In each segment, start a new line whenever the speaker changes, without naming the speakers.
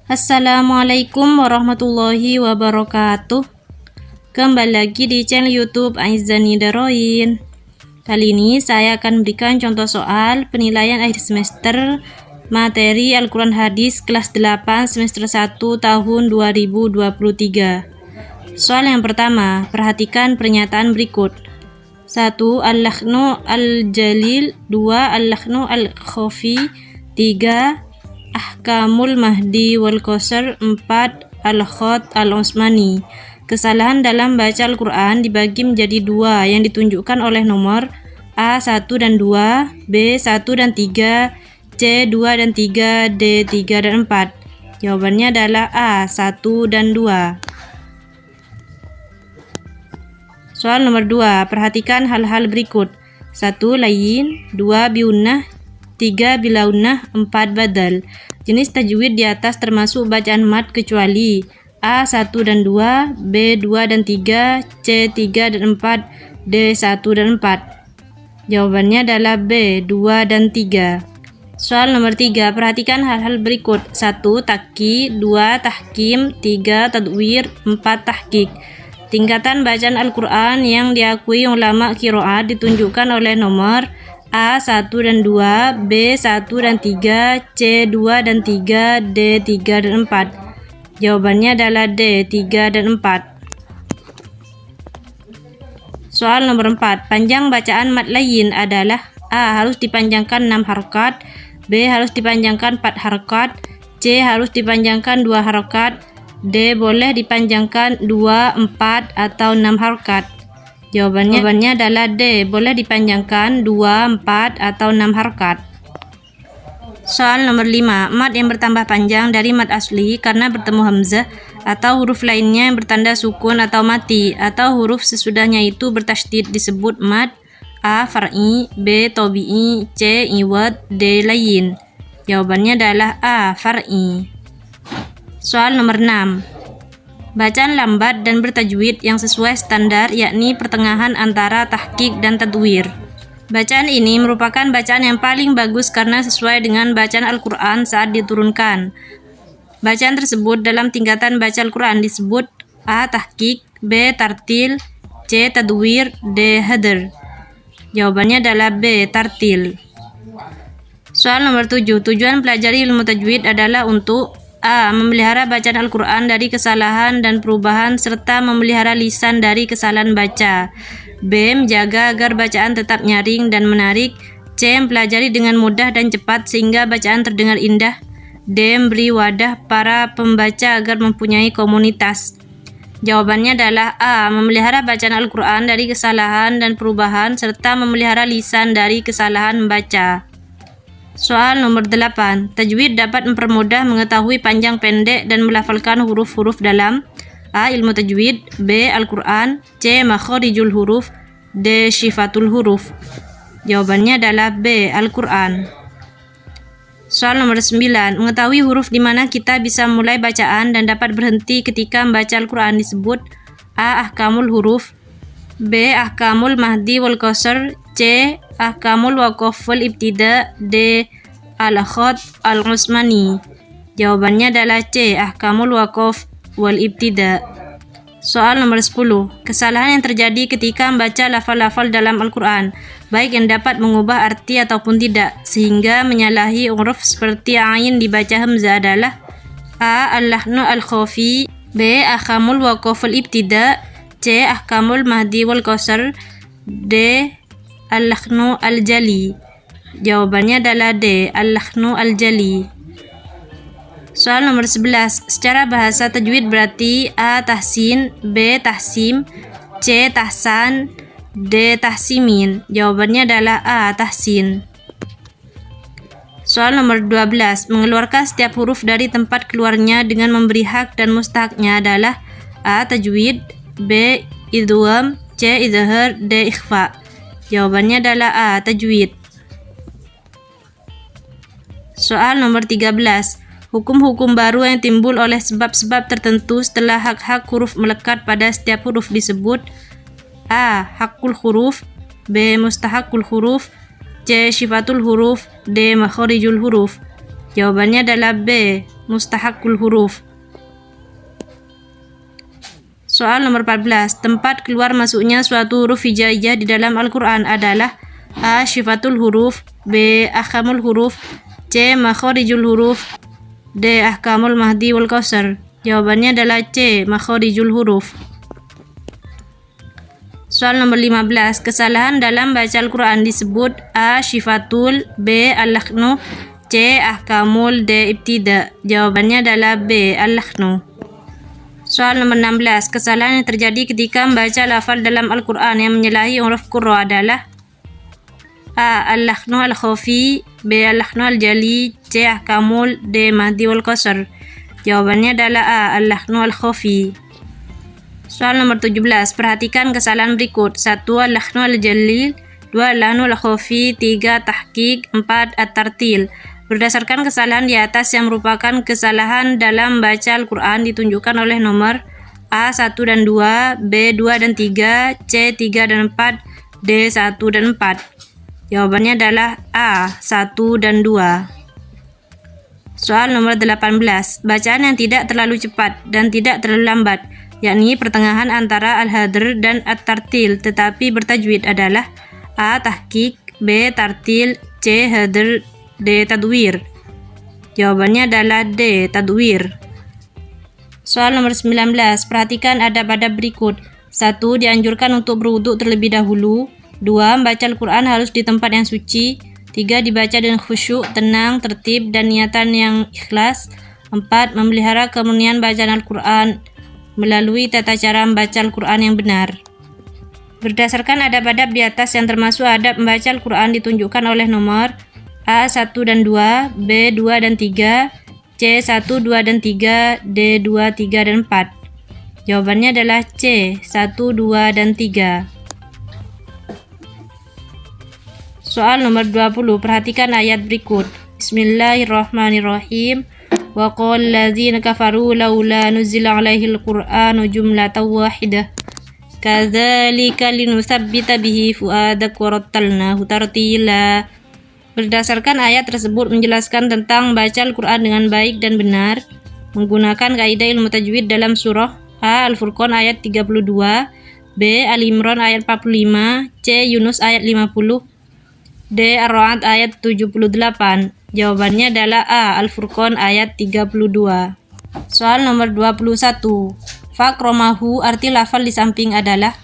Assalamualaikum warahmatullahi wabarakatuh. Kembali lagi di channel YouTube Aizani Daroin. Kali ini saya akan berikan contoh soal penilaian akhir semester materi Al-Quran Hadis kelas 8 semester 1 tahun 2023. Soal yang pertama, perhatikan pernyataan berikut. 1. Al-Lakhnu Al-Jalil. 2. Al-Lakhnu Al-Khafi. 3. Ahkamul Mahdi wal Qasr. 4. Al-Khat Al-Usmani. Kesalahan dalam baca Al-Quran dibagi menjadi dua yang ditunjukkan oleh nomor A 1 dan 2, B 1 dan 3, C 2 dan 3, D 3 dan 4. Jawabannya adalah A 1 dan 2. Soal nomor 2, perhatikan hal-hal berikut. 1. Layin. 2. Biunnah. 3. Bilaunnah. 4. Badal. Jenis tajwid di atas termasuk bacaan mat kecuali A 1 dan 2, B 2 dan 3, C 3 dan 4, D 1 dan 4. Jawabannya adalah B 2 dan 3. Soal nomor 3, perhatikan hal-hal berikut. 1. Takki. 2. Tahkim. 3. Tadwir. 4. Tahqiq. Tingkatan bacaan Al-Quran yang diakui ulama qiraat ditunjukkan oleh nomor A 1 dan 2, B 1 dan 3, C 2 dan 3, D 3 dan 4. Jawabannya adalah D 3 dan 4. Soal nomor 4, panjang bacaan mad layin adalah A. Harus dipanjangkan 6 harokat, B. Harus dipanjangkan 4 harokat, C. Harus dipanjangkan 2 harokat, D. Boleh dipanjangkan 2, 4, atau 6 harokat. Jawabannya adalah D. Boleh dipanjangkan 2, 4, atau 6 harokat. Soal nomor 5, mad yang bertambah panjang dari mad asli karena bertemu hamzah atau huruf lainnya yang bertanda sukun atau mati atau huruf sesudahnya itu bertasydid disebut mad A. Far'i, B. Tabi'i, C. Iwad, D. Layin. Jawabannya adalah A. Far'i. Soal nomor 6, bacaan lambat dan bertajwid yang sesuai standar yakni pertengahan antara tahqiq dan tadwir. Bacaan ini merupakan bacaan yang paling bagus karena sesuai dengan bacaan Al-Quran saat diturunkan. Bacaan tersebut dalam tingkatan baca Al-Quran disebut A. Tahqiq, B. Tartil, C. Tadwir, D. Hadr. Jawabannya adalah B. Tartil. Soal nomor 7, tujuan pelajari ilmu tajwid adalah untuk A. Memelihara bacaan Al-Quran dari kesalahan dan perubahan serta memelihara lisan dari kesalahan baca. B. Menjaga agar bacaan tetap nyaring dan menarik. C. Mempelajari dengan mudah dan cepat sehingga bacaan terdengar indah. D. Memberi wadah para pembaca agar mempunyai komunitas. Jawabannya adalah A. Memelihara bacaan Al-Quran dari kesalahan dan perubahan serta memelihara lisan dari kesalahan membaca. Soal nomor 8, tajwid dapat mempermudah mengetahui panjang pendek dan melafalkan huruf-huruf dalam A. Ilmu tajwid, B. Al-Quran, C. Makharijul huruf, D. Syifatul huruf. Jawabannya adalah B. Al-Quran. Soal nomor 9, mengetahui huruf di mana kita bisa mulai bacaan dan dapat berhenti ketika membaca Al-Quran disebut A. Ahkamul huruf, B. Ahkamul Mahdi wal Qasr, C. Ahkamul Waqaf wal Ibtida, D. Al-Khat Al-Usmani. Jawabannya adalah C. Ahkamul Waqaf wal Ibtida. Soal nomor 10, kesalahan yang terjadi ketika membaca lafal-lafal dalam Al-Quran, baik yang dapat mengubah arti ataupun tidak, sehingga menyalahi huruf seperti ain dibaca hamzah adalah A. Al-Lakhnu Al-Khafi, B. Ahkamul Waqaf wal Ibtida, C. Ahkamul Mahdi wal Qasr, D. Al-Lakhnu Al-Jali. Jawabannya adalah D. Al-Lakhnu Al-Jali. Soal nomor 11, secara bahasa tajwid berarti A. Tahsin, B. Tahsim, C. Tahsan, D. Tahsimin. Jawabannya adalah A. Tahsin. Soal nomor 12, mengeluarkan setiap huruf dari tempat keluarnya dengan memberi hak dan mustahaknya adalah A. Tajwid, B. Idgham, C. Izhar, D. Ikhfa. Jawabannya adalah A. Tajwid. Soal nomor 13, hukum-hukum baru yang timbul oleh sebab-sebab tertentu setelah hak-hak huruf melekat pada setiap huruf disebut A. Hakul huruf, B. Mustahakul huruf, C. Syifatul huruf, D. Makharijul huruf. Jawabannya adalah B. mustahakul huruf. Soal nomor 14. Tempat keluar masuknya suatu huruf hijaiyah di dalam Al-Quran adalah A. Syifatul huruf, B. Ahkamul huruf, C. Makhorijul huruf, D. Ahkamul mahdi wal kausar. Jawabannya adalah C. Makhorijul huruf. Soal nomor 15. Kesalahan dalam baca Al-Quran disebut A. Syifatul, B. Al-lakhnu, C. Ahkamul, D. Ibtida. Jawabannya adalah B. Al-lakhnu. Soal nomor 16. Kesalahan yang terjadi ketika membaca lafal dalam Al-Quran yang menyalahi huruf qurra adalah A. Al-lakhnu al-khafi, B. Al-lakhnu al-jali, C. Ahkamul, D. mahdi wal kausar. Jawabannya adalah A. Al-lakhnu al-khafi. Soal nomor 17. Perhatikan kesalahan berikut. 1. Al-lakhnu al-jalil, 2. Al-lakhnu al-khafi, 3. Tahqiq, 4. At-tartil. Berdasarkan kesalahan di atas yang merupakan kesalahan dalam baca Al-Quran ditunjukkan oleh nomor A 1 dan 2, B 2 dan 3, C 3 dan 4, D 1 dan 4. Jawabannya adalah A 1 dan 2. Soal nomor 18. Bacaan yang tidak terlalu cepat dan tidak terlalu lambat, yakni pertengahan antara al-hadr dan at-tartil tetapi bertajwid adalah A. Tahqiq, B. Tartil, C. Hadr, D. Tadwir. Jawabannya adalah D. Tadwir. Soal nomor 19. Perhatikan adab-adab berikut. 1. Dianjurkan untuk berwudu terlebih dahulu. 2. Membaca Al-Quran harus di tempat yang suci. 3. Dibaca dengan khusyuk, tenang, tertib, dan niatan yang ikhlas. 4. Memelihara kemurnian bacaan Al-Quran melalui tata cara membaca Al-Quran yang benar. Berdasarkan adab-adab di atas yang termasuk adab membaca Al-Quran ditunjukkan oleh nomor A 1 dan 2, B 2 dan 3, C 1, 2 dan 3, D 2, 3 dan 4. Jawabannya adalah C 1, 2 dan 3. Soal nomor 20. Perhatikan ayat berikut. Bismillahirrahmanirrahim. Wa qala allazina kafaru laula nuzila alaihil qur'anu jumlatan wahidah. Kadzalika linutsabbita bihi fuadak wa rattalnahu tartila. Berdasarkan ayat tersebut menjelaskan tentang baca Al-Quran dengan baik dan benar menggunakan kaidah ilmu tajwid dalam surah A. Al-Furqan ayat 32, B. Al-Imran ayat 45, C. Yunus ayat 50, D. Ar-Ra'd ayat 78. Jawabannya adalah A. Al-Furqan ayat 32. Soal nomor 21. Fakromahu, arti lafal di samping adalah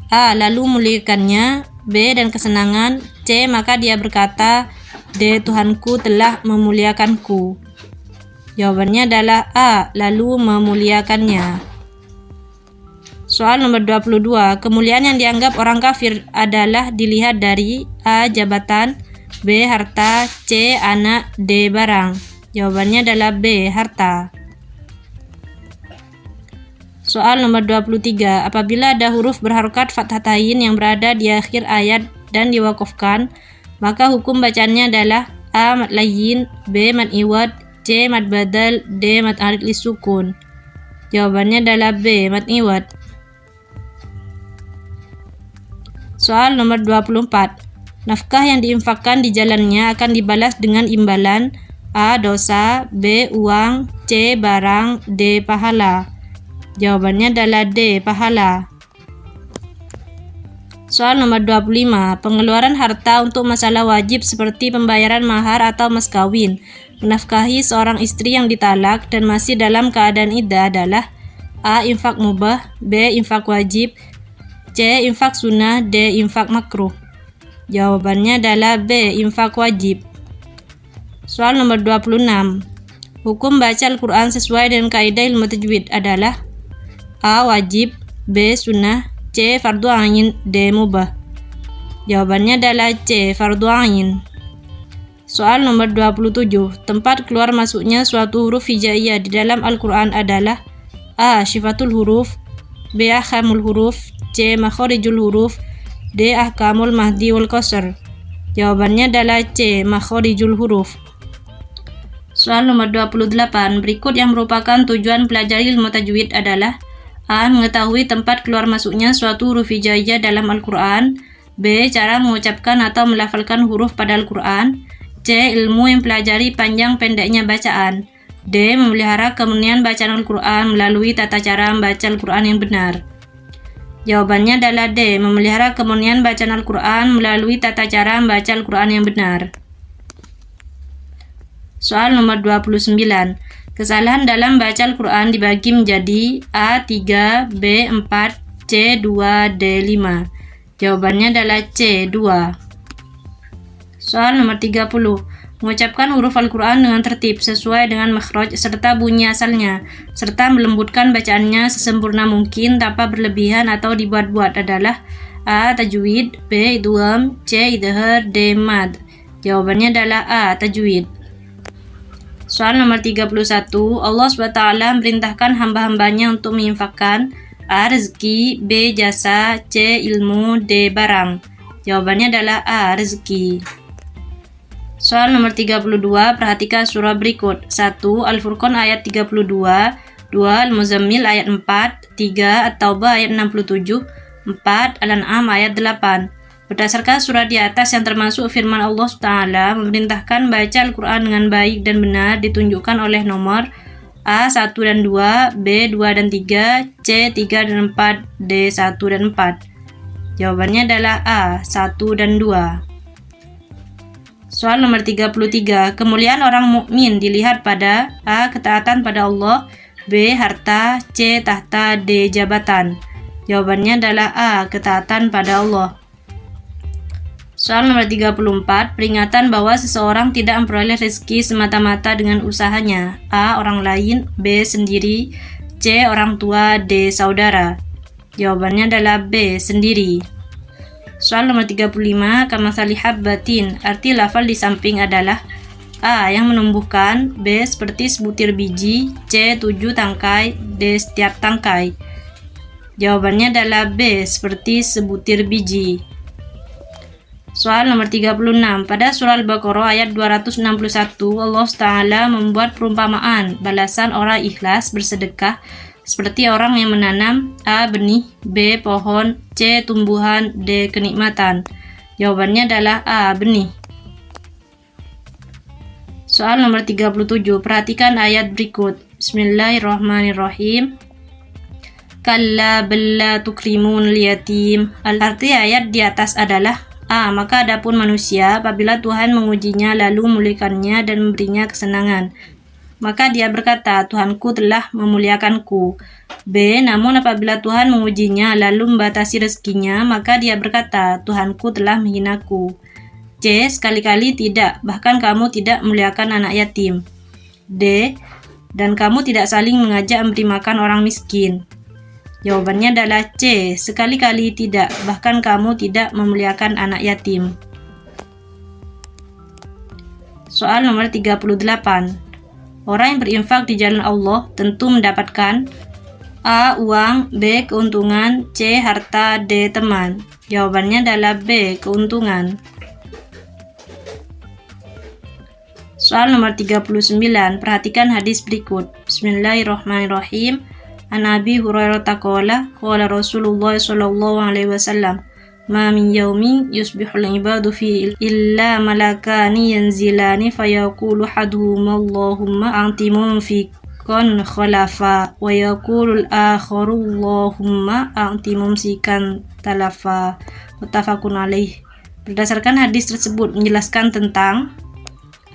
A. Lalu muliakannya, B. Dan kesenangan, C. Maka dia berkata, D. Tuhanku telah memuliakanku. Jawabannya adalah A. Lalu memuliakannya. Soal nomor 22. Kemuliaan yang dianggap orang kafir adalah dilihat dari A. Jabatan, B. Harta, C. Anak, D. Barang. Jawabannya adalah B. Harta. Soal nomor 23. Apabila ada huruf berharokat fathatain yang berada di akhir ayat dan diwakafkan, maka hukum bacaannya adalah A. Mad layyin, B. Mad iwad, C. Mad badal, D. Mad arid lisukun. Jawabannya adalah B. Mad iwad. Soal nomor 24. Nafkah yang diinfakkan di jalannya akan dibalas dengan imbalan A. Dosa, B. Uang, C. Barang, D. Pahala. Jawabannya adalah D. Pahala. Soal nomor 25. Pengeluaran harta untuk masalah wajib seperti pembayaran mahar atau mas kawin, menafkahi seorang istri yang ditalak dan masih dalam keadaan iddah adalah A. Infak mubah, B. Infak wajib, C. Infak sunnah, D. Infak makruh. Jawabannya adalah B. Infak wajib. Soal nomor 26. Hukum baca Al-Quran sesuai dengan kaidah ilmu tajwid adalah A. Wajib, B. Sunnah, C. Fardu ain, D. Mubah. Jawabannya adalah C. Fardu ain. Soal nomor 27. Tempat keluar masuknya suatu huruf hijaiyah di dalam Al-Quran adalah A. Syifatul huruf, B. Ahkamul huruf, C. Makhorijul huruf, D. Ahkamul mahdi wal kausar. Jawabannya adalah C. Makhorijul huruf. Soal nomor 28. Berikut yang merupakan tujuan pelajari ilmu tajwid adalah A. Mengetahui tempat keluar masuknya suatu huruf hijaiyah dalam Al-Quran, B. Cara mengucapkan atau melafalkan huruf pada Al-Quran, C. Ilmu yang pelajari panjang pendeknya bacaan. D. Memelihara kemurnian bacaan Al-Quran melalui tata cara membaca Al-Quran yang benar. Jawabannya adalah D. Memelihara kemurnian bacaan Al-Quran melalui tata cara membaca Al-Quran yang benar. Soal nomor 29. Kesalahan dalam baca Al-Quran dibagi menjadi A3, B4, C2, D5. Jawabannya adalah C2. Soal nomor 30. Mengucapkan huruf Al-Quran dengan tertib sesuai dengan makhraj serta bunyi asalnya, serta melembutkan bacaannya sesempurna mungkin tanpa berlebihan atau dibuat-buat adalah A. Tajwid, B. Idgham, C. Idhar, D. Mad. Jawabannya adalah A. Tajwid. Soal nomor 31. Allah SWT memerintahkan hamba-hambanya untuk menginfakkan A. Rezeki, B. Jasa, C. Ilmu, D. Barang. Jawabannya adalah A. Rezeki. Soal nomor 32, perhatikan surah berikut. 1. Al-Furqan ayat 32, 2. Al-Muzammil ayat 4, 3. At-Taubah ayat 67, 4. Al-An'am ayat 8. Berdasarkan surah di atas yang termasuk firman Allah SWT memerintahkan baca Al-Quran dengan baik dan benar ditunjukkan oleh nomor A. 1 dan 2, B. 2 dan 3, C. 3 dan 4, D. 1 dan 4. Jawabannya adalah A. 1 dan 2. Soal nomor 33. Kemuliaan orang mukmin dilihat pada A. Ketaatan pada Allah, B. Harta, C. Tahta, D. Jabatan. Jawabannya adalah A. Ketaatan pada Allah. Soal nomor 34. Peringatan bahwa seseorang tidak memperoleh rezeki semata-mata dengan usahanya. A. Orang lain, B. Sendiri, C. Orang tua, D. Saudara. Jawabannya adalah B. Sendiri. Soal nomor 35. Kamathali habbatin. Arti lafal di samping adalah A. Yang menumbuhkan, B. Seperti sebutir biji, C. 7 tangkai, D. Setiap tangkai. Jawabannya adalah B. Seperti sebutir biji. Soal nomor 36. Pada surah Al-Baqarah ayat 261, Allah Ta'ala membuat perumpamaan balasan orang ikhlas bersedekah seperti orang yang menanam A. Benih, B. Pohon, C. Tumbuhan, D. Kenikmatan. Jawabannya adalah A. Benih. Soal nomor 37. Perhatikan ayat berikut. Bismillahirrahmanirrahim. Kalla balla tukrimun liyatim. Arti ayat di atas adalah A. Maka adapun manusia apabila Tuhan mengujinya lalu memulihkannya dan memberinya kesenangan, maka dia berkata, Tuhanku telah memuliakanku. B. Namun apabila Tuhan mengujinya lalu membatasi rezekinya, maka dia berkata, Tuhanku telah menghinaku. C. Sekali-kali tidak, bahkan kamu tidak memuliakan anak yatim. D. Dan kamu tidak saling mengajak memberi makan orang miskin. Jawabannya adalah C. Sekali-kali tidak, bahkan kamu tidak memuliakan anak yatim. Soal nomor 38. Orang yang berinfak di jalan Allah tentu mendapatkan A. Uang, B. Keuntungan, C. Harta, D. Teman. Jawabannya adalah B. Keuntungan. Soal nomor 39. Perhatikan hadis berikut. Bismillahirrahmanirrahim. An Abi Hurairah qala qala Rasulullah sallallahu alaihi wasallam, ma min yaumin yusbihul ibadu fi illa malakani yanzilani fayaqulu haduhum Allahumma anti mumfikan khalafa wa yaqulu al-akharu Allahumma anti mumsikan talafa. Muttafaqun alaih. Berdasarkan hadis tersebut menjelaskan tentang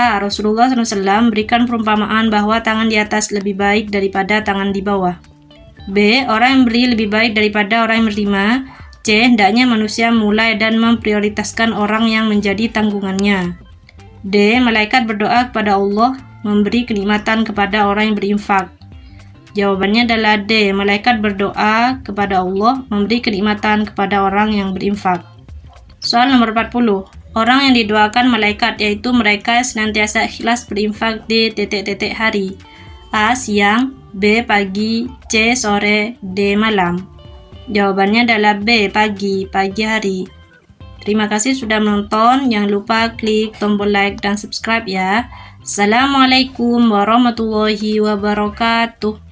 A. Rasulullah SAW berikan perumpamaan bahwa tangan di atas lebih baik daripada tangan di bawah. B. Orang yang beri lebih baik daripada orang yang menerima. C. Hendaknya manusia mulai dan memprioritaskan orang yang menjadi tanggungannya. D. Malaikat berdoa kepada Allah memberi kenikmatan kepada orang yang berinfak. Jawabannya adalah D. Malaikat berdoa kepada Allah memberi kenikmatan kepada orang yang berinfak. Soal nomor 40. Orang yang didoakan malaikat yaitu mereka yang senantiasa ikhlas berinfak di titik-titik hari. A. Siang, B. Pagi, C. Sore, D. Malam. Jawabannya adalah B. Pagi hari. Terima kasih sudah menonton. Jangan lupa klik tombol like dan subscribe ya. Assalamualaikum warahmatullahi wabarakatuh.